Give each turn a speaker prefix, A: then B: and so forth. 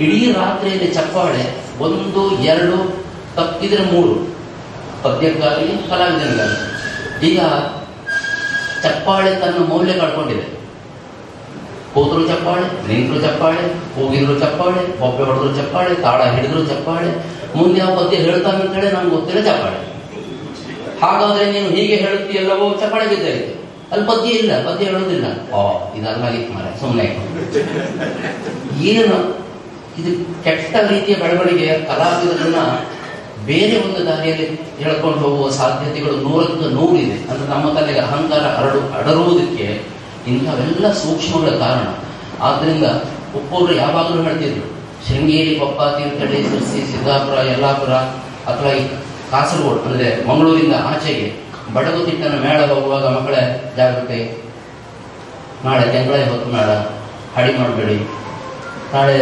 A: ಇಡೀ ರಾತ್ರಿಯಲ್ಲಿ ಚಪ್ಪಾಳೆ 1, 2 ತಪ್ಪಿದ್ರೆ 3 ಪದ್ಯಕ್ಕಾಗಲಿ ಕಲಾವಿದನಿಗಾಗಲಿ. ಈಗ ಚಪ್ಪಾಳೆ ತನ್ನ ಮೌಲ್ಯ ಕಳ್ಕೊಂಡಿದೆ. ಕೂತರು ಚಪ್ಪಾಳೆ, ನಿಂತರು ಚಪ್ಪಾಳೆ, ಕೂಗಿದ್ರು ಚಪ್ಪಾಳೆ, ಬೊಬ್ಬೆ ಹೊಡೆದ್ರು ಚಪ್ಪಾಳೆ, ತಾಳ ಹಿಡಿದ್ರು ಚಪ್ಪಾಳೆ, ಮುಂದೆ ಯಾವ ಪದ್ಯ ಹೇಳ್ತಾನೆ ಅಂತ ಹೇಳಿ ನಮ್ಗೆ ಗೊತ್ತಿಲ್ಲ ಚಪ್ಪಾಳೆ. ಹಾಗಾದ್ರೆ ನೀನು ಹೀಗೆ ಹೇಳುತ್ತೀಯಲ್ಲವೋ ಚಪ್ಪಾಳೆ ಬಿದ್ದಾಯಿತು. ಅಲ್ಲಿ ಪದ್ಯ ಇಲ್ಲ, ಪದ್ಯ ಹೇಳೋದಿಲ್ಲ. ಇದಲ್ಲಾಗಿತ್ತು ಮಾರೆ, ಸುಮ್ಮನೆ ಏನು ಇದು ಕೆಟ್ಟ ರೀತಿಯ ಬೆಳವಣಿಗೆ. ಕಲಾವಿದರನ್ನ ಬೇರೆ ಒಂದು ದಾರಿಯಲ್ಲಿ ಹೇಳ್ಕೊಂಡು ಹೋಗುವ ಸಾಧ್ಯತೆಗಳು 100ಕ್ಕೆ 100 ಇದೆ. ಅಂದ್ರೆ ನಮ್ಮ ತಲೆಗೆ ಅಹಂಕಾರ ಅಡರುವುದಕ್ಕೆ ಇಂಥವೆಲ್ಲ ಸೂಕ್ಷ್ಮಗಳ ಕಾರಣ. ಆದ್ರಿಂದ ಒಪ್ಪೋರು ಯಾವಾಗಲೂ ಹೇಳ್ತಿದ್ರು, ಶೃಂಗೇರಿ, ಕೊಪ್ಪ, ತೀರ್ಥಹಳ್ಳಿ, ಸಿರ್ಸಿ, ಸಿದ್ದಾಪುರ, ಯಲ್ಲಾಪುರ ಅಥವಾ ಈ ಕಾಸರಗೋಡು ಅಂದ್ರೆ ಮಂಗಳೂರಿಂದ ಆಚೆಗೆ ಬಡಗುತಿಟ್ಟನ ಮೇಳ ಹೋಗುವಾಗ ಮಕ್ಕಳೇ ಜಾಗೃತಿ, ನಾಳೆ ತೆಂಗಳ ಹೊತ್ತು ಮೇಳ, ಹಡಿ ಮಾಡಬೇಡಿ, ನಾಳೆ